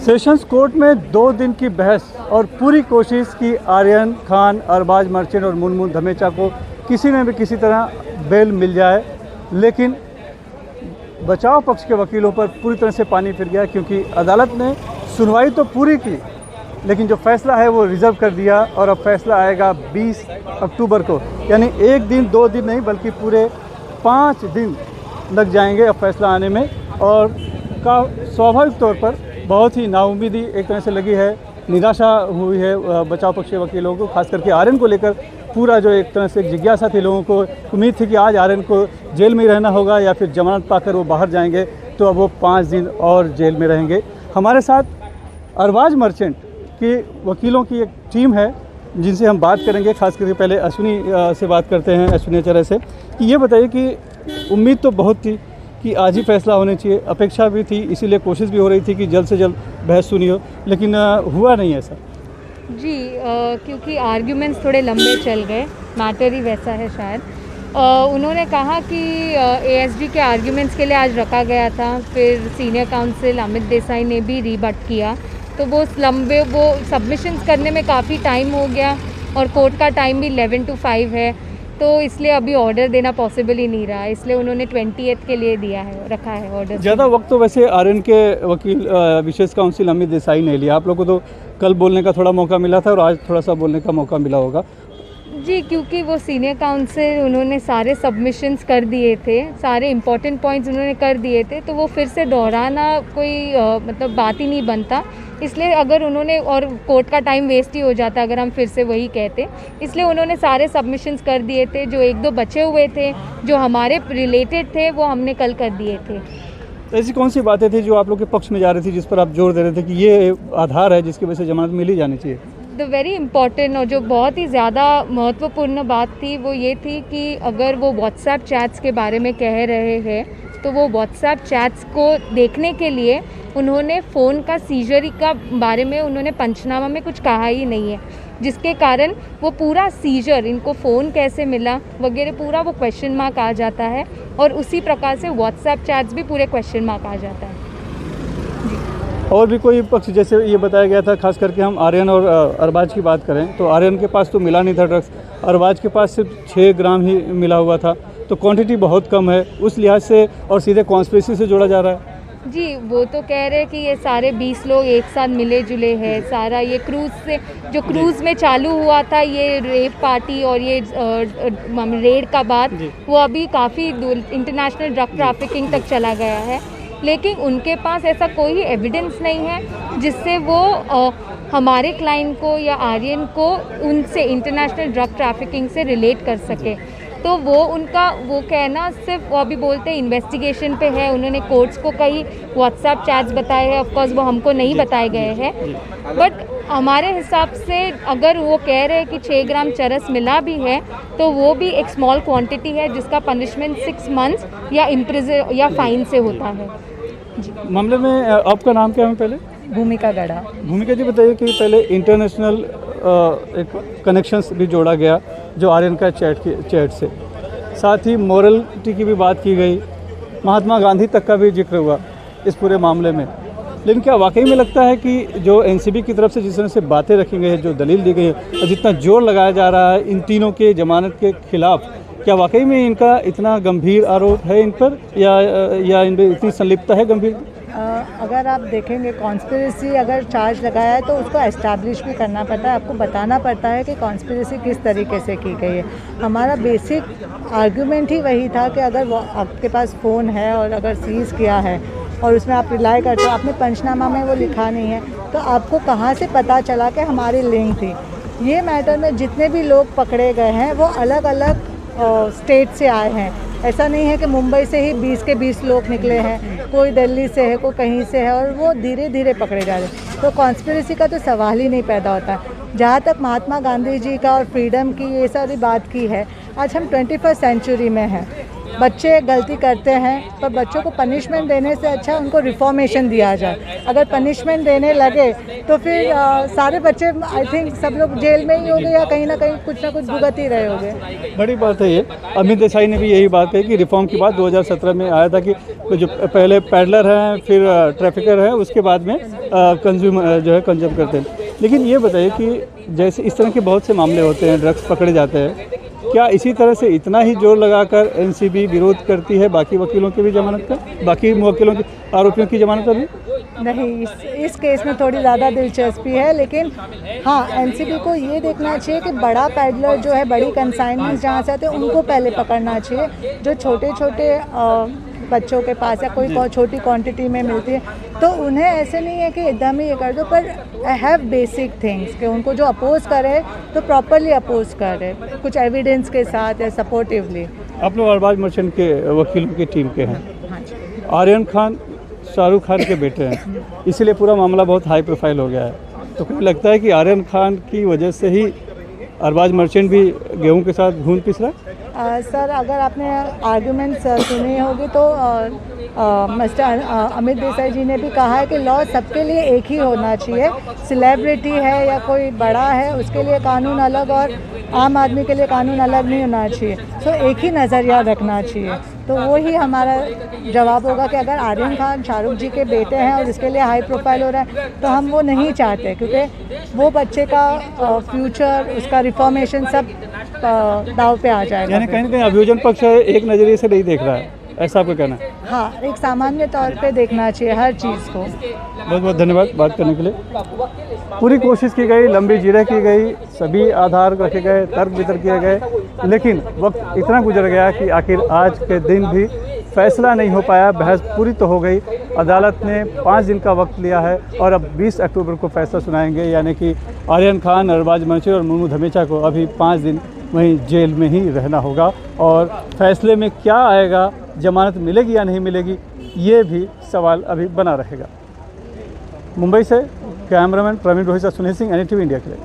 Sessions court में 2 दिन की बहस और पूरी कोशिश की आर्यन खान, अरबाज मर्चेंट और मुनमुन धमेचा को किसी न भी किसी तरह बेल मिल जाए, लेकिन बचाव पक्ष के वकीलों पर पूरी तरह से पानी फिर गया, क्योंकि अदालत ने सुनवाई तो पूरी की लेकिन जो फैसला है वो रिज़र्व कर दिया और अब फैसला आएगा 20 अक्टूबर को। यानी 1 दिन 2 दिन नहीं बल्कि पूरे 5 दिन लग जाएंगे अब फैसला आने में। और का स्वाभाविक तौर पर बहुत ही नाउम्मीदी एक तरह से लगी है, निराशा हुई है बचाव पक्ष के वकीलों को, खास करके आर्यन को लेकर पूरा जो एक तरह से एक जिज्ञासा थी लोगों को, उम्मीद थी कि आज आर्यन को जेल में ही रहना होगा या फिर जमानत पाकर वो बाहर जाएंगे, तो अब वो 5 दिन और जेल में रहेंगे। हमारे साथ अरबाज मर्चेंट के वकीलों की एक टीम है जिनसे हम बात करेंगे, खास करके पहले अश्विनी से बात करते हैं, अश्विनी आचार्य से, कि ये बताइए कि उम्मीद तो बहुत थी कि आज ही फैसला होने चाहिए, अपेक्षा भी थी, इसीलिए कोशिश भी हो रही थी कि जल्द से जल्द बहस सुनी हो, लेकिन हुआ नहीं ऐसा। जी क्योंकि आर्ग्यूमेंट्स थोड़े लंबे चल गए, मैटर ही वैसा है शायद। उन्होंने कहा कि एएसडी के आर्ग्यूमेंट्स के लिए आज रखा गया था, फिर सीनियर काउंसिल अमित देसाई ने भी रीबट किया, तो वो सबमिशंस करने में काफ़ी टाइम हो गया और कोर्ट का टाइम भी 11 to 5 है, तो इसलिए अभी ऑर्डर देना पॉसिबल ही नहीं रहा, इसलिए उन्होंने 20th के लिए दिया है, रखा है ऑर्डर। ज़्यादा वक्त तो वैसे आर्यन के वकील विशेष काउंसिल अमित देसाई ने लिया, आप लोगों को तो कल बोलने का थोड़ा मौका मिला था और आज थोड़ा सा बोलने का मौका मिला होगा। जी क्योंकि वो सीनियर काउंसिल उन्होंने सारे सबमिशंस कर दिए थे, सारे इम्पोर्टेंट पॉइंट्स उन्होंने कर दिए थे, तो वो फिर से दोहराना कोई मतलब बात ही नहीं बनता, इसलिए अगर उन्होंने, और कोर्ट का टाइम वेस्ट ही हो जाता अगर हम फिर से वही कहते, इसलिए उन्होंने सारे सबमिशंस कर दिए थे। जो 1-2 बचे हुए थे जो हमारे रिलेटेड थे वो हमने कल कर दिए थे। ऐसी कौन सी बातें थी जो आप लोग के पक्ष में जा रही थी, जिस पर आप जोर दे रहे थे कि ये आधार है जिसकी वजह से जमानत मिल ही जानी चाहिए? द वेरी इम्पॉर्टेंट और जो बहुत ही ज़्यादा महत्वपूर्ण बात थी वो ये थी कि अगर वो व्हाट्सएप चैट्स के बारे में कह रहे हैं तो वो व्हाट्सएप चैट्स को देखने के लिए उन्होंने फ़ोन का सीजर का बारे में उन्होंने पंचनामा में कुछ कहा ही नहीं है, जिसके कारण वो पूरा सीजर, इनको फ़ोन कैसे मिला वगैरह पूरा वो क्वेश्चन मार्क आ जाता है, और उसी प्रकार से व्हाट्सएप चैट्स भी पूरे क्वेश्चन मार्क आ जाता है। और भी कोई पक्ष, जैसे ये बताया गया था, खास करके हम आर्यन और अरबाज की बात करें तो आर्यन के पास तो मिला नहीं था ड्रग्स, अरबाज के पास सिर्फ 6 ग्राम ही मिला हुआ था, तो क्वांटिटी बहुत कम है उस लिहाज से, और सीधे कॉन्स्पिरेसी से जोड़ा जा रहा है। जी वो तो कह रहे हैं कि ये सारे 20 लोग एक साथ मिले जुले हैं, सारा ये क्रूज़ से जो क्रूज़ में चालू हुआ था ये रेप पार्टी और ये रेड का बाद वो अभी काफ़ी इंटरनेशनल ड्रग ट्रैफिकिंग तक चला गया है, लेकिन उनके पास ऐसा कोई एविडेंस नहीं है जिससे वो हमारे क्लाइंट को या आर्यन को उनसे इंटरनेशनल ड्रग ट्रैफिकिंग से रिलेट कर सके। तो वो उनका वो कहना सिर्फ वो अभी बोलते हैं इन्वेस्टिगेशन पे है, उन्होंने कोर्ट्स को कई व्हाट्सएप चैट्स बताए हैं, ऑफकोर्स वो हमको नहीं बताए गए हैं, बट हमारे हिसाब से अगर वो कह रहे हैं कि 6 ग्राम चरस मिला भी है तो वो भी एक स्मॉल क्वांटिटी है जिसका पनिशमेंट 6 मंथ्स या इम्प्रिजन या फाइन से होता है। जी मामले में आपका नाम क्या है? पहले भूमिका गढ़ा। भूमिका जी बताइए कि पहले इंटरनेशनल एक कनेक्शंस भी जोड़ा गया जो आर्यन का चैट से, साथ ही मोरलिटी की भी बात की गई, महात्मा गांधी तक का भी जिक्र हुआ इस पूरे मामले में, लेकिन क्या वाकई में लगता है कि जो एनसीबी की तरफ से जिस तरह से बातें रखी गई है, जो दलील दी गई है और जितना जोर लगाया जा रहा है इन तीनों के जमानत के खिलाफ, क्या वाकई में इनका इतना गंभीर आरोप है इन पर, या इनमें इतनी संलिप्तता है गंभीर? अगर आप देखेंगे कॉन्स्पिरेसी अगर चार्ज लगाया है तो उसको एस्टैब्लिश भी करना पड़ता है, आपको बताना पड़ता है कि कॉन्स्पिरेसी किस तरीके से की गई है। हमारा बेसिक आर्गुमेंट ही वही था कि अगर वो आपके पास फ़ोन है और अगर सीज़ किया है और उसमें आप रिलाई करते हो, आपने पंचनामा में वो लिखा नहीं है, तो आपको कहाँ से पता चला कि हमारी लिंक थी। ये मैटर में जितने भी लोग पकड़े गए हैं वो अलग अलग स्टेट से आए हैं, ऐसा नहीं है कि मुंबई से ही 20 के 20 लोग निकले हैं, कोई दिल्ली से है, कोई कहीं से है, और वो धीरे धीरे पकड़े जा रहे हैं, तो कॉन्स्पिरेसी का तो सवाल ही नहीं पैदा होता। जहाँ तक महात्मा गांधी जी का और फ्रीडम की ये सारी बात की है, आज हम 21st सेंचुरी में हैं, बच्चे गलती करते हैं, पर बच्चों को पनिशमेंट देने से अच्छा उनको रिफॉर्मेशन दिया जाए। अगर पनिशमेंट देने लगे तो फिर सारे बच्चे आई थिंक सब लोग जेल में ही होंगे या कहीं ना कहीं कुछ ना कुछ भुगत ही रहे होंगे। बड़ी बात है ये। अमित देसाई ने भी यही बात कही कि रिफॉर्म के बाद 2017 में आया था कि जो पहले पैडलर हैं, फिर ट्रैफिकर हैं, उसके बाद में कंज्यूमर जो है कंज्यूम करते हैं। लेकिन ये बताइए कि जैसे इस तरह के बहुत से मामले होते हैं, ड्रग्स पकड़े जाते हैं, क्या इसी तरह से इतना ही जोर लगाकर एनसीबी विरोध करती है बाकी वकीलों की भी जमानत का, बाकी मुवक्किलों की, आरोपियों की जमानत का भी? नहीं, इस केस में थोड़ी ज़्यादा दिलचस्पी है, लेकिन हाँ एनसीबी को ये देखना चाहिए कि बड़ा पैडलर जो है, बड़ी कंसाइनमेंट्स जहाँ से आते हैं उनको पहले पकड़ना चाहिए। जो छोटे छोटे बच्चों के पास या कोई बहुत छोटी क्वांटिटी में मिलती है तो उन्हें ऐसे नहीं है कि एकदम ही ये कर दो, पर हैव बेसिक थिंग्स कि उनको जो अपोज करे तो प्रॉपरली अपोज करे, कुछ एविडेंस के साथ या सपोर्टिवली। आप लोग अरबाज मर्चेंट के वकीलों की टीम के हैं। हाँ जी। आर्यन खान शाहरुख खान के बेटे हैं, इसीलिए पूरा मामला बहुत हाई प्रोफाइल हो गया है। तो क्यों लगता है कि आर्यन खान की वजह से ही अरबाज मर्चेंट भी गेहूं के साथ घून पिस रहा है? सर अगर आपने आर्गुमेंट सुनी होगी तो मिस्टर अमित देसाई जी ने भी कहा है कि लॉ सबके लिए एक ही होना चाहिए। सेलिब्रिटी है या कोई बड़ा है उसके लिए कानून अलग और आम आदमी के लिए कानून अलग नहीं होना चाहिए। तो एक ही नज़रिया रखना चाहिए। तो वो ही हमारा जवाब होगा कि अगर आर्यन खान शाहरुख जी के बेटे हैं और इसके लिए हाई प्रोफाइल हो रहा है तो हम वो नहीं चाहते, क्योंकि वो बच्चे का फ्यूचर, उसका रिफॉर्मेशन सब दाव पे आ जाएगा। यानी कहीं ना कहीं अभियोजन पक्ष एक नज़रिए से नहीं देख रहा है, ऐसा आपको कहना है? हाँ, एक सामान्य तौर पे देखना चाहिए हर चीज़ को। बहुत बहुत धन्यवाद बात करने के लिए। पूरी कोशिश की गई, लंबी जिरह की गई, सभी आधार रखे गए, तर्क वितर्क किए गए, लेकिन वक्त इतना गुजर गया कि आखिर आज के दिन भी फैसला नहीं हो पाया। बहस पूरी तो हो गई, अदालत ने 5 दिन का वक्त लिया है और अब 20 अक्टूबर को फैसला सुनाएंगे। यानी कि आर्यन खान, अरबाज मर्चेंट और मुनमुन धमेचा को अभी 5 दिन वहीं जेल में ही रहना होगा। और फैसले में क्या आएगा, जमानत मिलेगी या नहीं मिलेगी, ये भी सवाल अभी बना रहेगा। मुंबई से cameraman Praveen Rohit, Sunil Singh, NDTV India के लिए।